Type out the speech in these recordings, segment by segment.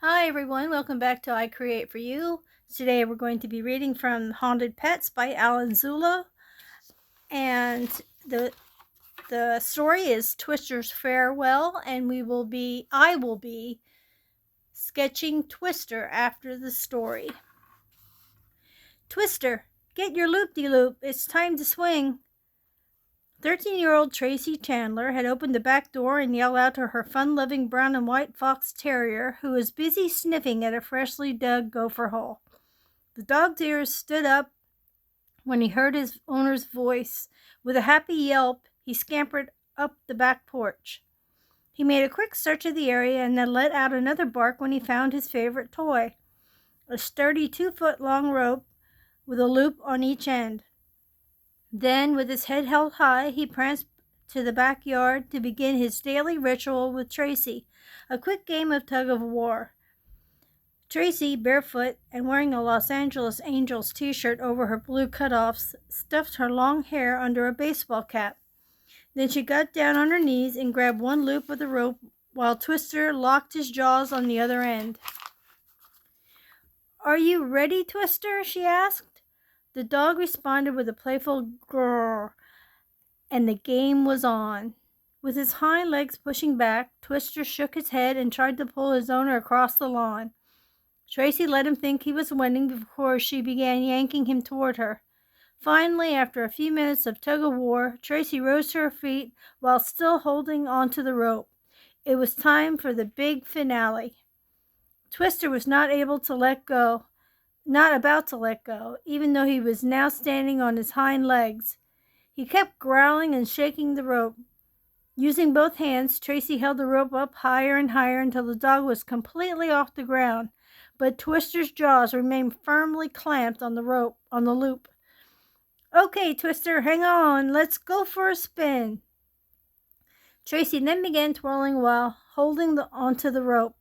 Hi everyone, welcome back to I Create For You. Today we're going to be reading from Haunted Pets by Alan Zulo. And the story is Twister's Farewell, and I will be sketching Twister after the story. Twister, get your loop-de-loop, it's time to swing. 13-year-old Tracy Chandler had opened the back door and yelled out to her fun-loving brown and white fox terrier, who was busy sniffing at a freshly dug gopher hole. The dog's ears stood up when he heard his owner's voice. With a happy yelp, he scampered up the back porch. He made a quick search of the area and then let out another bark when he found his favorite toy, a sturdy 2-foot-long rope with a loop on each end. Then, with his head held high, he pranced to the backyard to begin his daily ritual with Tracy, a quick game of tug-of-war. Tracy, barefoot and wearing a Los Angeles Angels t-shirt over her blue cutoffs, stuffed her long hair under a baseball cap. Then she got down on her knees and grabbed one loop of the rope while Twister locked his jaws on the other end. "Are you ready, Twister?" she asked. The dog responded with a playful grrr, and the game was on. With his hind legs pushing back, Twister shook his head and tried to pull his owner across the lawn. Tracy let him think he was winning before she began yanking him toward her. Finally, after a few minutes of tug-of-war, Tracy rose to her feet while still holding onto the rope. It was time for the big finale. Twister was not about to let go, even though he was now standing on his hind legs. He kept growling and shaking the rope. Using both hands, Tracy held the rope up higher and higher until the dog was completely off the ground, but Twister's jaws remained firmly clamped on the loop. "Okay, Twister, hang on. Let's go for a spin." Tracy then began twirling while holding onto the rope.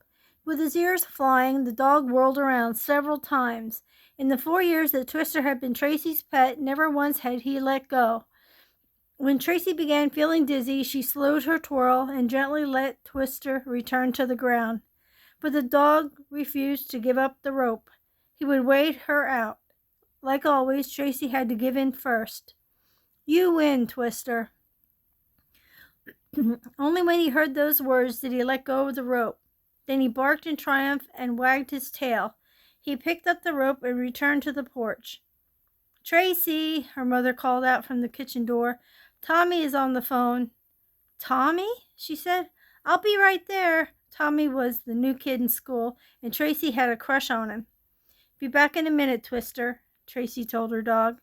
With his ears flying, the dog whirled around several times. In the 4 years that Twister had been Tracy's pet, never once had he let go. When Tracy began feeling dizzy, she slowed her twirl and gently let Twister return to the ground. But the dog refused to give up the rope. He would wait her out. Like always, Tracy had to give in first. "You win, Twister." Only when he heard those words did he let go of the rope. Then he barked in triumph and wagged his tail. He picked up the rope and returned to the porch. "Tracy," her mother called out from the kitchen door, "Tommy is on the phone." "Tommy?" she said. "I'll be right there." Tommy was the new kid in school, and Tracy had a crush on him. "Be back in a minute, Twister," Tracy told her dog.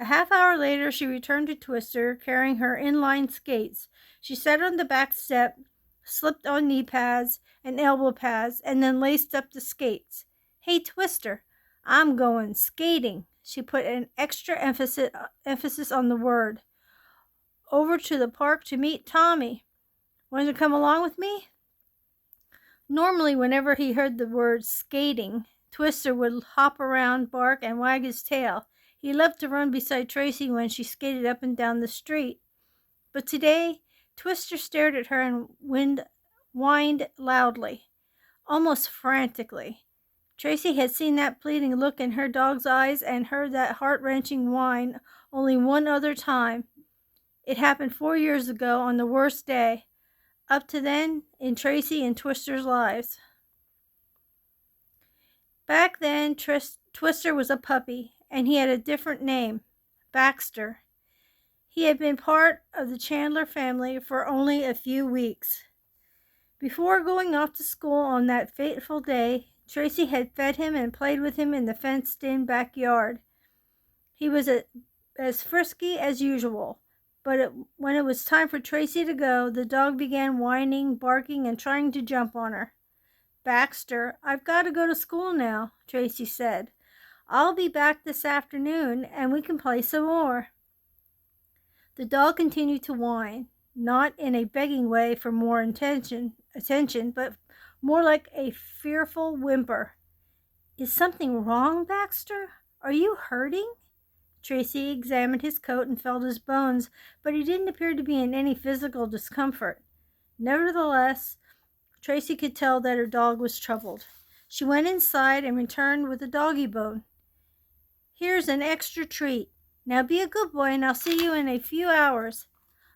A half hour later, she returned to Twister, carrying her inline skates. She sat on the back step, slipped on knee pads and elbow pads, and then laced up the skates. "Hey, Twister, I'm going skating." She put an extra emphasis on the word. "Over to the park to meet Tommy. Want to come along with me?" Normally, whenever he heard the word skating, Twister would hop around, bark, and wag his tail. He loved to run beside Tracy when she skated up and down the street. But today, Twister stared at her and whined loudly, almost frantically. Tracy had seen that pleading look in her dog's eyes and heard that heart-wrenching whine only one other time. It happened 4 years ago on the worst day, up to then, in Tracy and Twister's lives. Back then, Twister was a puppy, and he had a different name, Baxter. He had been part of the Chandler family for only a few weeks. Before going off to school on that fateful day, Tracy had fed him and played with him in the fenced-in backyard. He was as frisky as usual, but when it was time for Tracy to go, the dog began whining, barking, and trying to jump on her. "Baxter, I've got to go to school now," Tracy said. "I'll be back this afternoon, and we can play some more." The dog continued to whine, not in a begging way for more attention, but more like a fearful whimper. "Is something wrong, Baxter? Are you hurting?" Tracy examined his coat and felt his bones, but he didn't appear to be in any physical discomfort. Nevertheless, Tracy could tell that her dog was troubled. She went inside and returned with a doggy bone. Here's an extra treat. Now be a good boy and I'll see you in a few hours.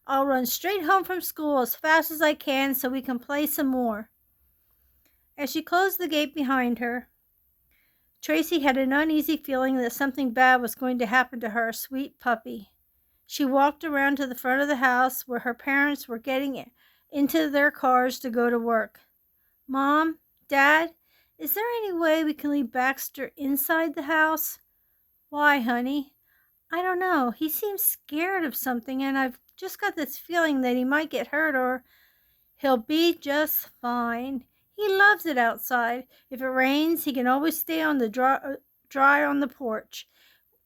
I'll run straight home from school as fast as I can so we can play some more. As she closed the gate behind her, Tracy had an uneasy feeling that something bad was going to happen to her sweet puppy. She walked around to the front of the house where her parents were getting into their cars to go to work. Mom, Dad, is there any way we can leave Baxter inside the house? Why, honey? I don't know. He seems scared of something, and I've just got this feeling that he might get hurt or he'll be just fine. He loves it outside. If it rains, he can always stay on the dry on the porch.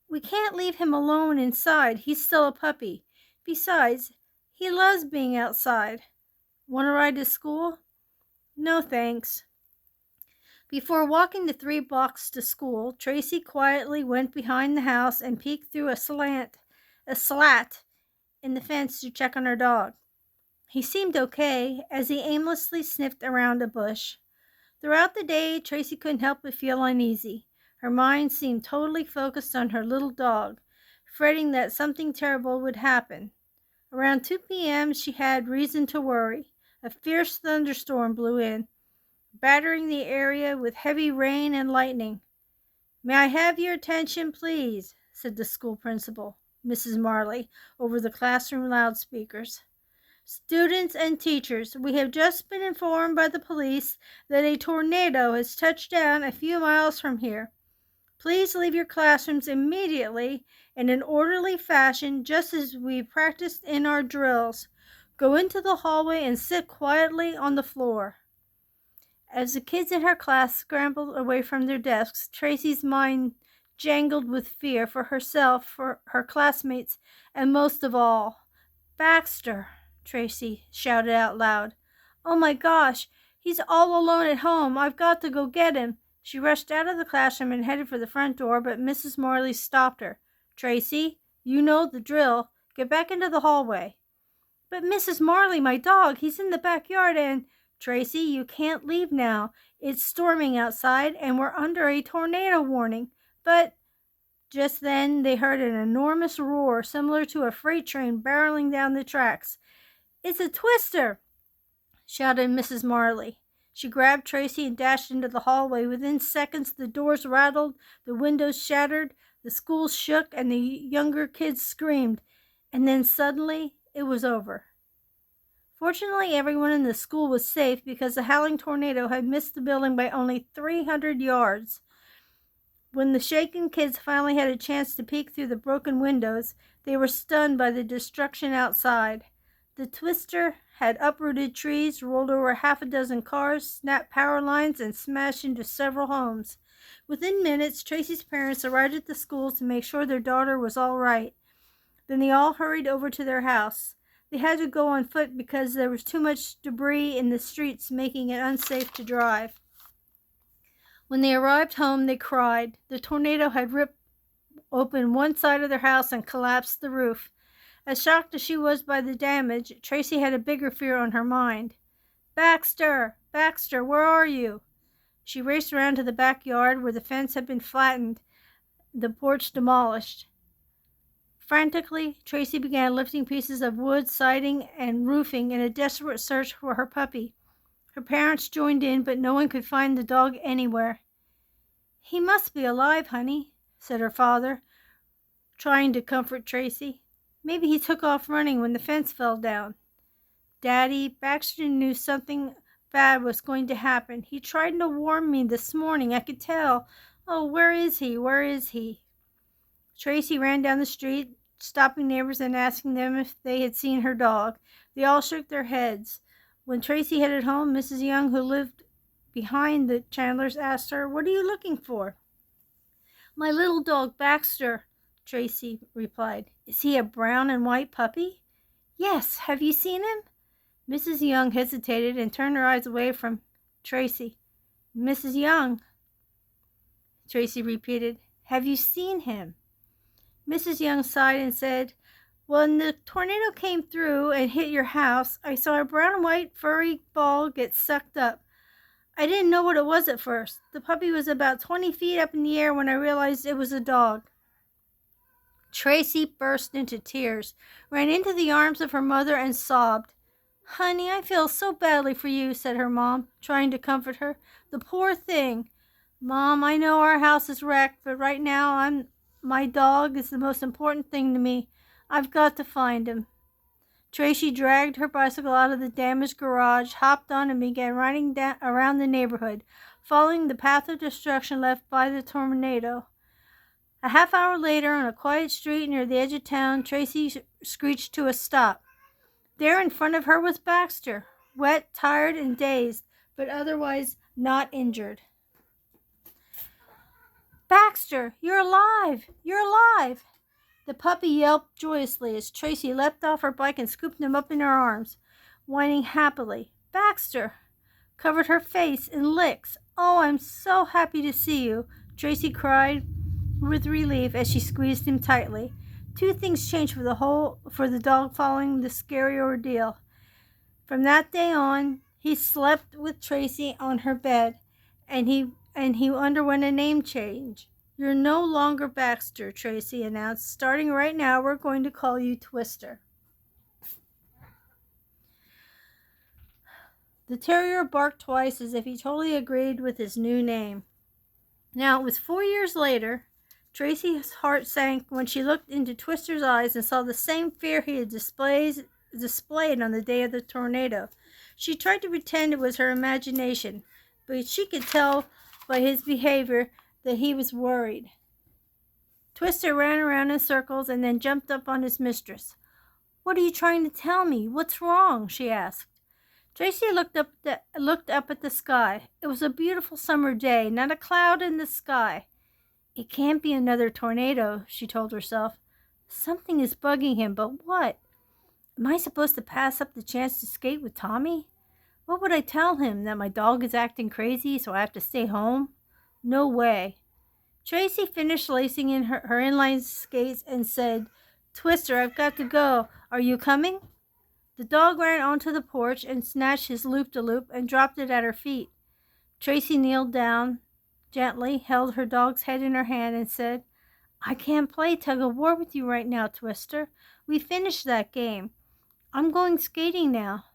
We can't leave him alone inside. He's still a puppy. Besides, he loves being outside. Want to ride to school? No, thanks. Before walking the 3 blocks to school, Tracy quietly went behind the house and peeked through a slat in the fence to check on her dog. He seemed okay as he aimlessly sniffed around a bush. Throughout the day, Tracy couldn't help but feel uneasy. Her mind seemed totally focused on her little dog, fretting that something terrible would happen. Around 2 p.m., she had reason to worry. A fierce thunderstorm blew in, battering the area with heavy rain and lightning. "May I have your attention, please?" said the school principal, Mrs. Marley, over the classroom loudspeakers. "Students and teachers, we have just been informed by the police that a tornado has touched down a few miles from here. Please leave your classrooms immediately in an orderly fashion, just as we practiced in our drills. Go into the hallway and sit quietly on the floor." As the kids in her class scrambled away from their desks, Tracy's mind jangled with fear for herself, for her classmates, and most of all, Baxter. Tracy shouted out loud. "Oh my gosh, he's all alone at home. I've got to go get him." She rushed out of the classroom and headed for the front door, but Mrs. Morley stopped her. "Tracy, you know the drill. Get back into the hallway." "But Mrs. Marley, my dog, he's in the backyard and—" "Tracy, you can't leave now. It's storming outside and we're under a tornado warning." "But—" Just then they heard an enormous roar similar to a freight train barreling down the tracks. "It's a twister!" shouted Mrs. Marley. She grabbed Tracy and dashed into the hallway. Within seconds, the doors rattled, the windows shattered, the school shook, and the younger kids screamed. And then suddenly, it was over. Fortunately, everyone in the school was safe because the howling tornado had missed the building by only 300 yards. When the shaken kids finally had a chance to peek through the broken windows, they were stunned by the destruction outside. The twister had uprooted trees, rolled over half a dozen cars, snapped power lines, and smashed into several homes. Within minutes, Tracy's parents arrived at the school to make sure their daughter was all right. Then they all hurried over to their house. They had to go on foot because there was too much debris in the streets, making it unsafe to drive. When they arrived home, they cried. The tornado had ripped open one side of their house and collapsed the roof. As shocked as she was by the damage, Tracy had a bigger fear on her mind. "Baxter! Baxter, where are you?" She raced around to the backyard where the fence had been flattened, the porch demolished. Frantically, Tracy began lifting pieces of wood, siding, and roofing in a desperate search for her puppy. Her parents joined in, but no one could find the dog anywhere. "He must be alive, honey," said her father, trying to comfort Tracy. "Maybe he took off running when the fence fell down." "Daddy, Baxter knew something bad was going to happen. He tried to warn me this morning. I could tell. Oh, where is he? Where is he?" Tracy ran down the street, stopping neighbors and asking them if they had seen her dog. They all shook their heads. When Tracy headed home, Mrs. Young, who lived behind the Chandlers, asked her, "What are you looking for?" "My little dog, Baxter," Tracy replied. "Is he a brown and white puppy?" "Yes. Have you seen him?" Mrs. Young hesitated and turned her eyes away from Tracy. "Mrs. Young," Tracy repeated, "have you seen him?" Mrs. Young sighed and said, "When the tornado came through and hit your house, I saw a brown and white furry ball get sucked up. I didn't know what it was at first. The puppy was about 20 feet up in the air when I realized it was a dog. Tracy burst into tears, ran into the arms of her mother, and sobbed. Honey, I feel so badly for you, said her mom, trying to comfort her. The poor thing. Mom, I know our house is wrecked, but right now my dog is the most important thing to me. I've got to find him. Tracy dragged her bicycle out of the damaged garage, hopped on, and began riding around the neighborhood, following the path of destruction left by the tornado. A half hour later, on a quiet street near the edge of town, Tracy screeched to a stop. There in front of her was Baxter, wet, tired, and dazed, but otherwise not injured. Baxter, you're alive! You're alive! The puppy yelped joyously as Tracy leapt off her bike and scooped him up in her arms, whining happily. Baxter covered her face in licks. Oh, I'm so happy to see you, Tracy cried with relief as she squeezed him tightly. Two things changed for the dog following the scary ordeal. From that day on, he slept with Tracy on her bed, and he underwent a name change. You're no longer Baxter, Tracy announced. Starting right now, we're going to call you Twister. The terrier barked twice as if he totally agreed with his new name. Now, it was 4 years later. Tracy's heart sank when she looked into Twister's eyes and saw the same fear he had displayed on the day of the tornado. She tried to pretend it was her imagination, but she could tell by his behavior that he was worried. Twister ran around in circles and then jumped up on his mistress. What are you trying to tell me? What's wrong? She asked. Tracy looked up at the sky. It was a beautiful summer day, not a cloud in the sky. It can't be another tornado, she told herself. Something is bugging him, but what? Am I supposed to pass up the chance to skate with Tommy? What would I tell him? That my dog is acting crazy, so I have to stay home? No way. Tracy finished lacing in her inline skates and said, Twister, I've got to go. Are you coming? The dog ran onto the porch and snatched his loop-de-loop and dropped it at her feet. Tracy kneeled down, gently held her dog's head in her hand and said, I can't play tug-of-war with you right now, Twister. We finished that game. I'm going skating now.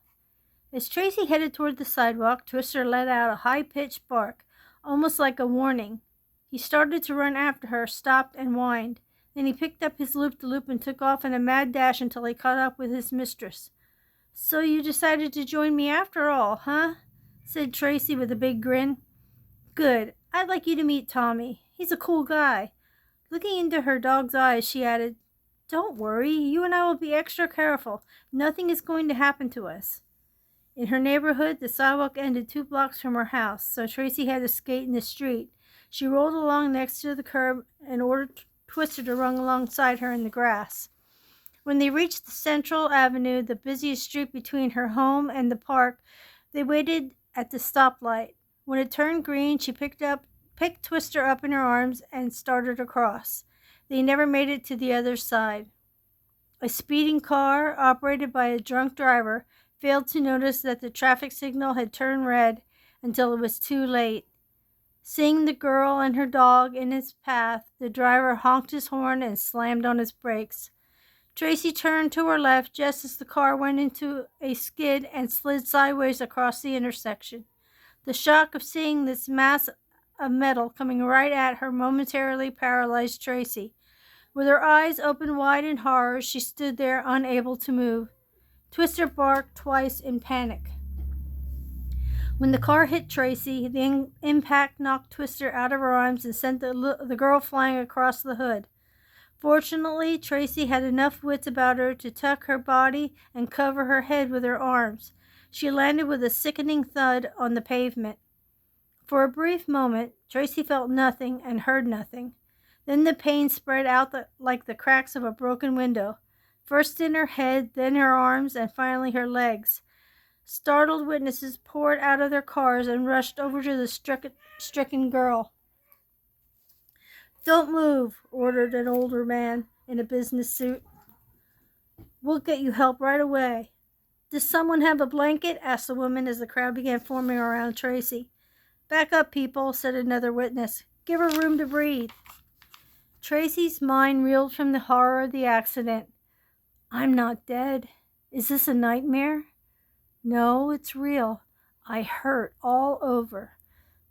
As Tracy headed toward the sidewalk, Twister let out a high-pitched bark, almost like a warning. He started to run after her, stopped, and whined. Then he picked up his loop-de-loop and took off in a mad dash until he caught up with his mistress. So you decided to join me after all, huh? Said Tracy with a big grin. Good. I'd like you to meet Tommy. He's a cool guy. Looking into her dog's eyes, she added, Don't worry. You and I will be extra careful. Nothing is going to happen to us. In her neighborhood, the sidewalk ended 2 blocks from her house, so Tracy had to skate in the street. She rolled along next to the curb and ordered Twister to run alongside her in the grass. When they reached the Central Avenue, the busiest street between her home and the park, they waited at the stoplight. When it turned green, she picked Twister up in her arms and started across. They never made it to the other side. A speeding car, operated by a drunk driver, failed to notice that the traffic signal had turned red until it was too late. Seeing the girl and her dog in his path, the driver honked his horn and slammed on his brakes. Tracy turned to her left just as the car went into a skid and slid sideways across the intersection. The shock of seeing this mass of metal coming right at her momentarily paralyzed Tracy. With her eyes open wide in horror, she stood there unable to move. Twister barked twice in panic. When the car hit Tracy, the impact knocked Twister out of her arms and sent the girl flying across the hood. Fortunately, Tracy had enough wits about her to tuck her body and cover her head with her arms. She landed with a sickening thud on the pavement. For a brief moment, Tracy felt nothing and heard nothing. Then the pain spread out like the cracks of a broken window, first in her head, then her arms, and finally her legs. Startled witnesses poured out of their cars and rushed over to the stricken girl. Don't move, ordered an older man in a business suit. We'll get you help right away. Does someone have a blanket? Asked the woman as the crowd began forming around Tracy. Back up, people, said another witness. Give her room to breathe. Tracy's mind reeled from the horror of the accident. I'm not dead. Is this a nightmare? No, it's real. I hurt all over.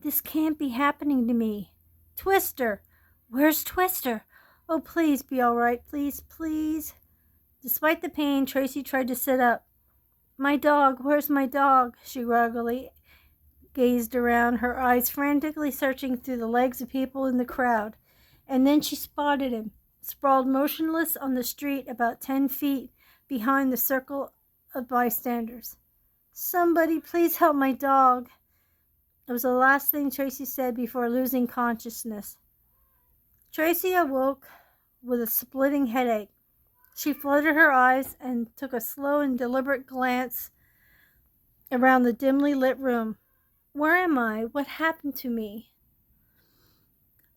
This can't be happening to me. Twister! Where's Twister? Oh, please be all right. Please, please. Despite the pain, Tracy tried to sit up. My dog, where's my dog? She groggily gazed around, her eyes frantically searching through the legs of people in the crowd. And then she spotted him, sprawled motionless on the street about 10 feet behind the circle of bystanders. Somebody, please help my dog. It was the last thing Tracy said before losing consciousness. Tracy awoke with a splitting headache. She fluttered her eyes and took a slow and deliberate glance around the dimly lit room. Where am I? What happened to me?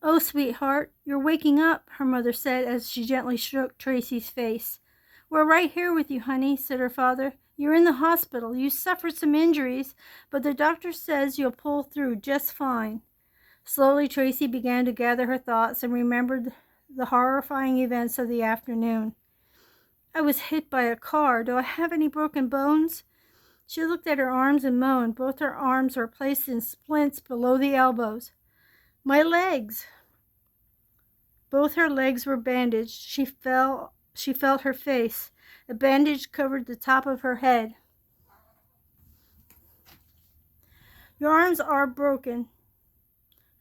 Oh, sweetheart, you're waking up, her mother said as she gently stroked Tracy's face. We're right here with you, honey, said her father. You're in the hospital. You suffered some injuries, but the doctor says you'll pull through just fine. Slowly, Tracy began to gather her thoughts and remembered the horrifying events of the afternoon. I was hit by a car. Do I have any broken bones? She looked at her arms and moaned. Both her arms were placed in splints below the elbows. My legs! Both her legs were bandaged. She felt her face. A bandage covered the top of her head. Your arms are broken.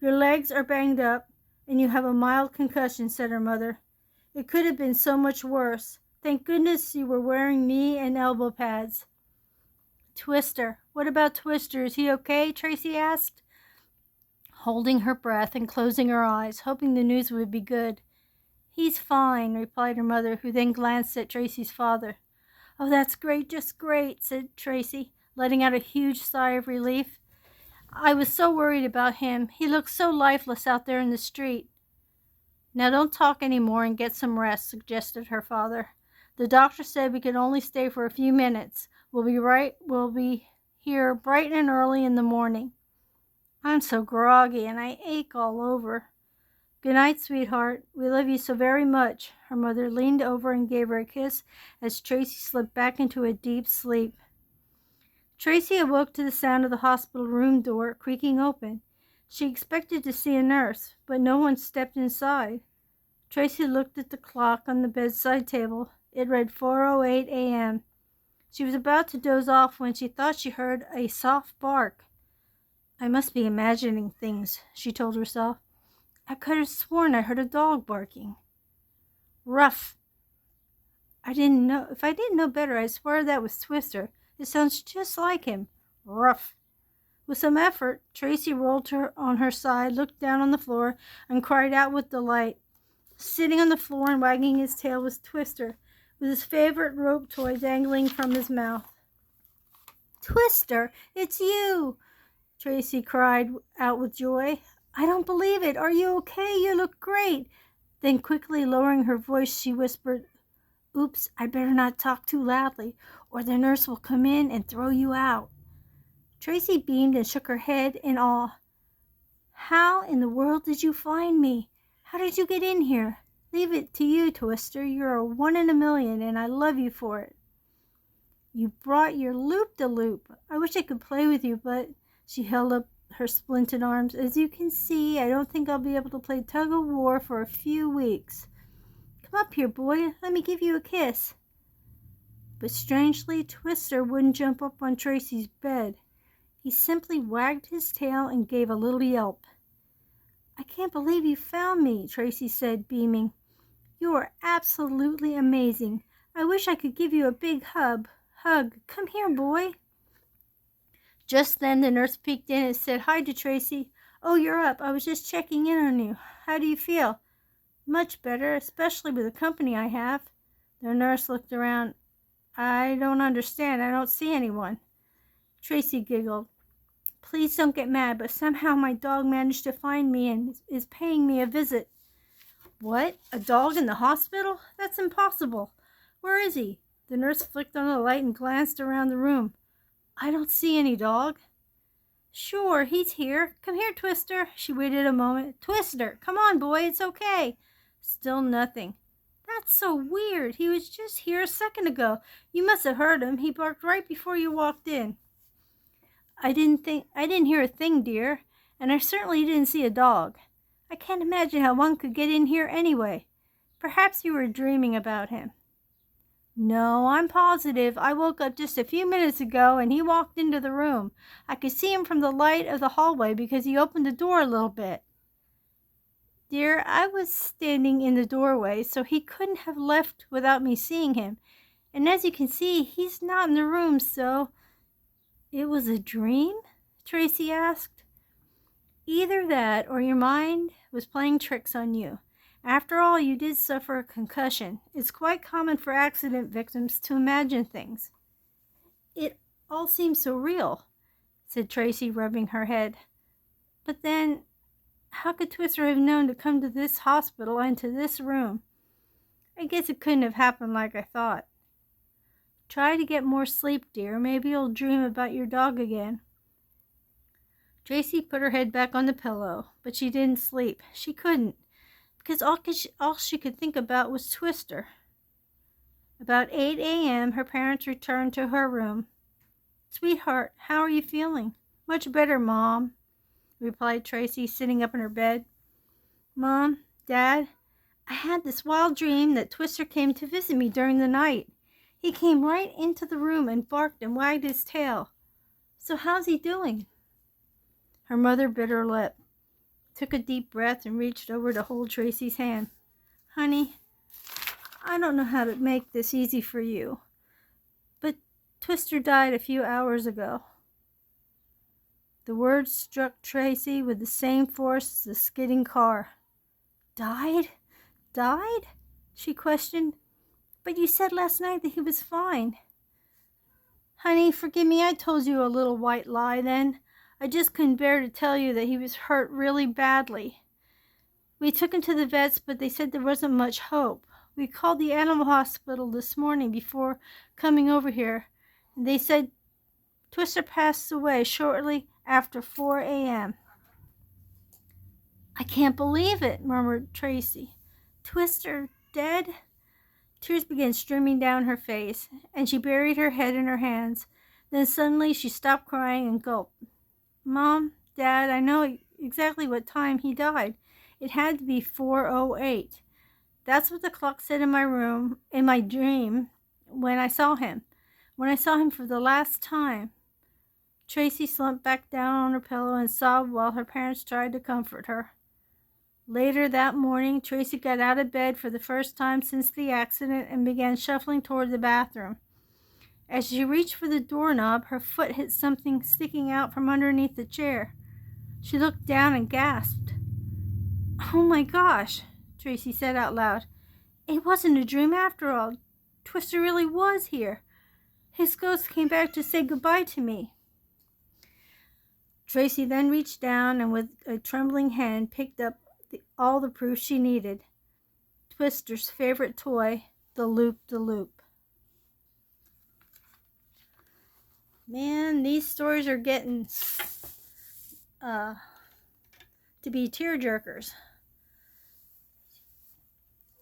Your legs are banged up, and you have a mild concussion, said her mother. It could have been so much worse. Thank goodness you were wearing knee and elbow pads. Twister. What about Twister? Is he okay? Tracy asked, holding her breath and closing her eyes, hoping the news would be good. He's fine, replied her mother, who then glanced at Tracy's father. Oh, that's great, just great, said Tracy, letting out a huge sigh of relief. I was so worried about him. He looked so lifeless out there in the street. Now don't talk any more and get some rest, suggested her father. The doctor said we could only stay for a few minutes. We'll be here bright and early in the morning. I'm so groggy and I ache all over. Good night, sweetheart. We love you so very much. Her mother leaned over and gave her a kiss as Tracy slipped back into a deep sleep. Tracy awoke to the sound of the hospital room door creaking open. She expected to see a nurse, but no one stepped inside. Tracy looked at the clock on the bedside table. It read 4:08 a.m. She was about to doze off when she thought she heard a soft bark. I must be imagining things, she told herself. I could have sworn I heard a dog barking. Ruff. If I didn't know better, I swear that was Twister. It sounds just like him. Ruff. With some effort, Tracy rolled on her side, looked down on the floor, and cried out with delight. Sitting on the floor and wagging his tail was Twister, with his favorite rope toy dangling from his mouth. Twister, it's you! Tracy cried out with joy. I don't believe it. Are you okay? You look great. Then quickly lowering her voice, she whispered, Oops, I'd better not talk too loudly, or the nurse will come in and throw you out. Tracy beamed and shook her head in awe. How in the world did you find me? How did you get in here? Leave it to you, Twister. You're a 1 in a million, and I love you for it. You brought your loop-de-loop. I wish I could play with you, but she held up her splinted arms. As you can see, I don't think I'll be able to play tug-of-war for a few weeks. Come up here, boy. Let me give you a kiss. But strangely, Twister wouldn't jump up on Tracy's bed. He simply wagged his tail and gave a little yelp. I can't believe you found me, Tracy said, beaming. You are absolutely amazing. I wish I could give you a big hug. Come here, boy. Just then the nurse peeked in and said hi to Tracy. Oh, you're up. I was just checking in on you. How do you feel? Much better, especially with the company I have. The nurse looked around. I don't understand. I don't see anyone. Tracy giggled. Please don't get mad, but somehow my dog managed to find me and is paying me a visit. What? A dog in the hospital? That's impossible. Where is he? The nurse flicked on the light and glanced around the room. I don't see any dog. Sure, he's here. Come here, Twister. She waited a moment. Twister, come on, boy, it's okay. Still nothing. That's so weird. He was just here a second ago. You must have heard him. He barked right before you walked in. I didn't hear a thing, dear, and I certainly didn't see a dog. I can't imagine how one could get in here anyway. Perhaps you were dreaming about him. No, I'm positive. I woke up just a few minutes ago and he walked into the room. I could see him from the light of the hallway because he opened the door a little bit. Dear, I was standing in the doorway, so he couldn't have left without me seeing him. And as you can see, he's not in the room, so... It was a dream? Tracy asked. Either that or your mind was playing tricks on you. After all, you did suffer a concussion. It's quite common for accident victims to imagine things. It all seems so real, said Tracy, rubbing her head. But then, how could Twister have known to come to this hospital and to this room? I guess it couldn't have happened like I thought. Try to get more sleep, dear. Maybe you'll dream about your dog again. Tracy put her head back on the pillow, but she didn't sleep. She couldn't, because all she could think about was Twister. About 8 a.m., her parents returned to her room. Sweetheart, how are you feeling? Much better, Mom, replied Tracy, sitting up in her bed. Mom, Dad, I had this wild dream that Twister came to visit me during the night. He came right into the room and barked and wagged his tail. So how's he doing? Her mother bit her lip, took a deep breath, and reached over to hold Tracy's hand. Honey, I don't know how to make this easy for you, but Twister died a few hours ago. The words struck Tracy with the same force as the skidding car. Died? Died? She questioned. But you said last night that he was fine. Honey, forgive me, I told you a little white lie then. I just couldn't bear to tell you that he was hurt really badly. We took him to the vets, but they said there wasn't much hope. We called the animal hospital this morning before coming over here, and they said Twister passed away shortly after 4 a.m. I can't believe it, murmured Tracy. Twister dead? Tears began streaming down her face, and she buried her head in her hands. Then suddenly she stopped crying and gulped. Mom, Dad, I know exactly what time he died. It had to be 4:08. That's what the clock said in my room, in my dream, when I saw him. When I saw him for the last time. Tracy slumped back down on her pillow and sobbed while her parents tried to comfort her. Later that morning, Tracy got out of bed for the first time since the accident and began shuffling toward the bathroom. As she reached for the doorknob, her foot hit something sticking out from underneath the chair. She looked down and gasped. Oh my gosh, Tracy said out loud. It wasn't a dream after all. Twister really was here. His ghost came back to say goodbye to me. Tracy then reached down and with a trembling hand picked up all the proof she needed. Twister's favorite toy, the loop-de-loop. Man, these stories are getting to be tearjerkers.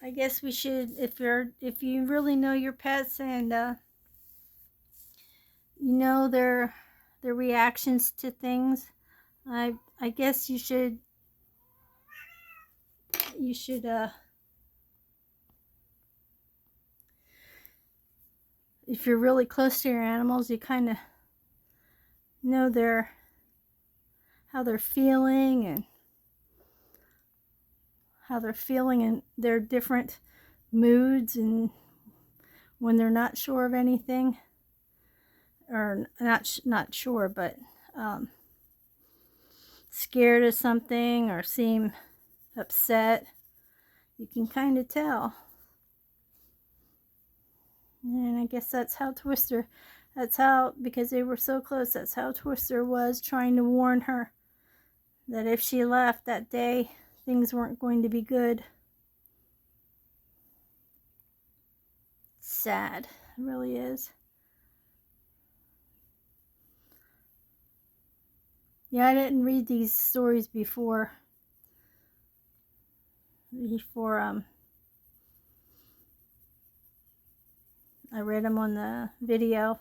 I guess we should, if you really know your pets and you know their reactions to things, I guess you should if you're really close to your animals, you kind of know how they're feeling and their different moods, and when they're not sure of anything, or not sure, but scared of something or seem upset, you can kind of tell. And I guess that's how because they were so close, that's how Twister was trying to warn her that if she left that day, things weren't going to be good. Sad, it really is. Yeah, I didn't read these stories before I read them on the video.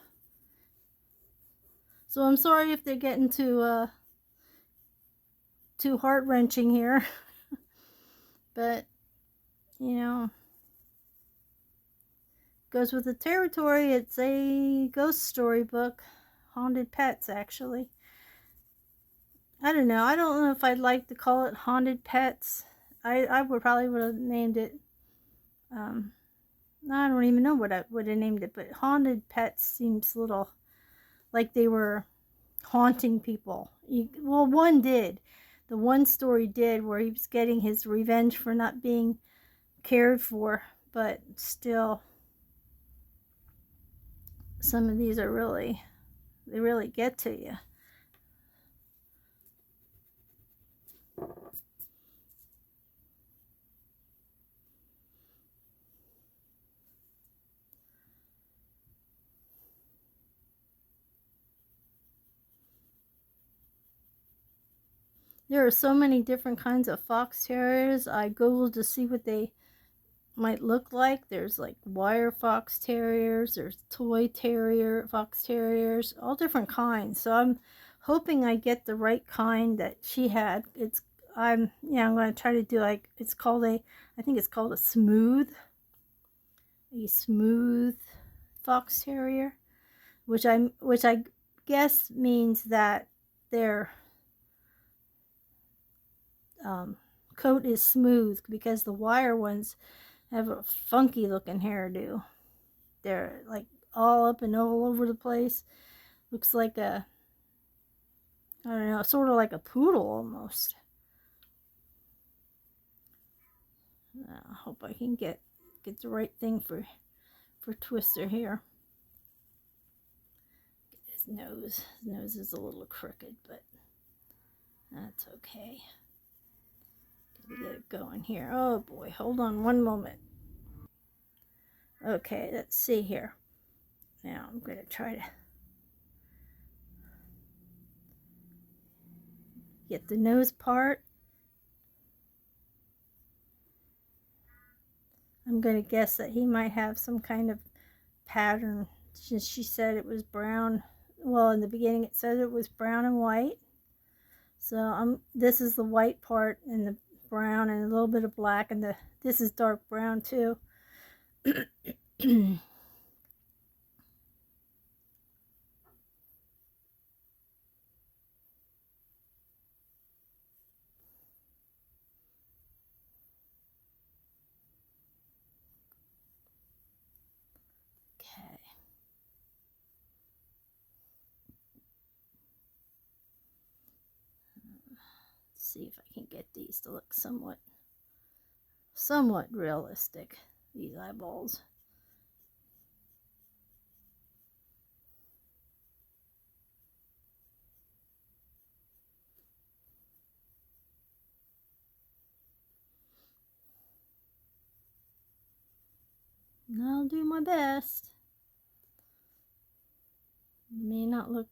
So I'm sorry if they're getting too heart-wrenching here. But, you know, goes with the territory. It's a ghost story book. Haunted pets, actually. I don't know. I don't know if I'd like to call it haunted pets. I would have named it. I don't even know what I would have named it, but haunted pets seems a little like they were haunting people. Well, one did. The one story did where he was getting his revenge for not being cared for, but still, some of these are they really get to you. There are so many different kinds of fox terriers. I googled to see what they might look like. There's like wire fox terriers, there's toy terrier fox terriers, all different kinds. So I'm hoping I get the right kind that she had. I'm going to try to do like I think it's called a smooth fox terrier, which I guess means that their coat is smooth, because the wire ones have a funky looking hairdo. They're like all up and all over the place. Looks like I don't know, sort of like a poodle almost. I hope I can get the right thing for Twister here. His nose is a little crooked, but that's okay. Gotta get it going here. Oh boy, hold on one moment. Okay, let's see here. Now I'm gonna try to get the nose part. I'm gonna guess that he might have some kind of pattern, since she said it was brown. Well, in the beginning it said it was brown and white. So this is the white part and the brown and a little bit of black, and this is dark brown too. Okay. Let's see if I can get these to look somewhat realistic. These eyeballs. I'll do my best. It may not look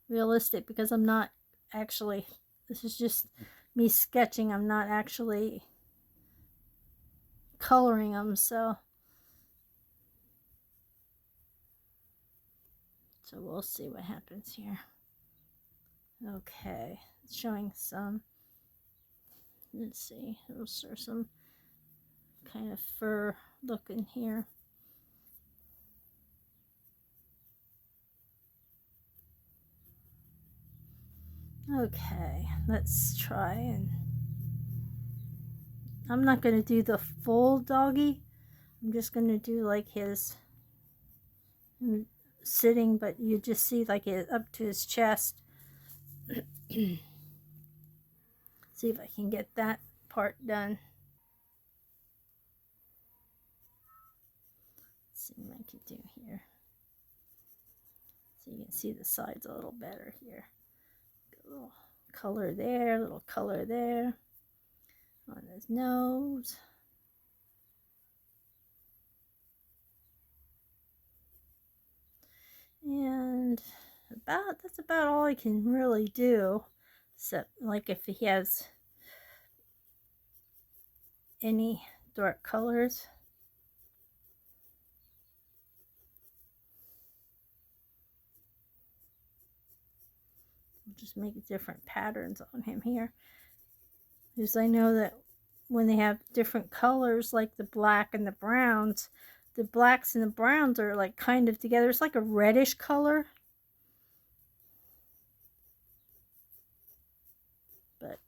realistic because I'm not actually, this is just me sketching. I'm not actually coloring them, so we'll see what happens here. Okay, it's showing some, let's see, there's some kind of fur looking here. Okay, let's try, and I'm not going to do the full doggy. I'm just going to do like his sitting, but you just see like it up to his chest. See if I can get that part done. Let's see what I can do here. So you can see the sides a little better here. A little color there, a little color there on his nose. And that's about all I can really do. Except like if he has any dark colors. I'll just make different patterns on him here. Because I know that when they have different colors, like the black and the browns, the blacks and the browns are like kind of together. It's like a reddish color. But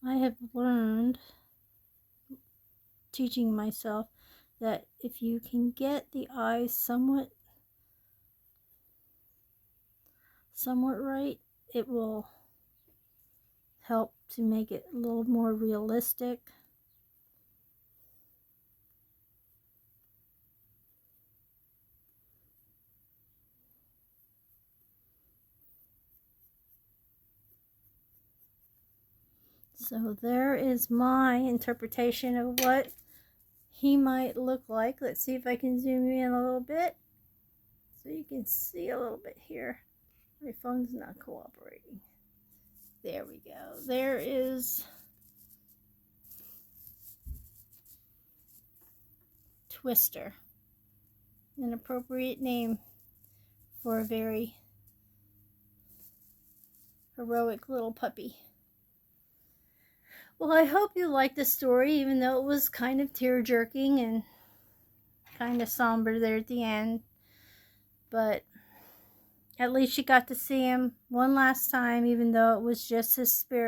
I have learned, teaching myself, that if you can get the eyes somewhat right, it will help to make it a little more realistic. So there is my interpretation of what he might look like. Let's see if I can zoom in a little bit so you can see a little bit here. My phone's not cooperating. There we go. There is Twister, an appropriate name for a very heroic little puppy. Well, I hope you liked the story, even though it was kind of tear-jerking and kind of somber there at the end. But at least you got to see him one last time, even though it was just his spirit.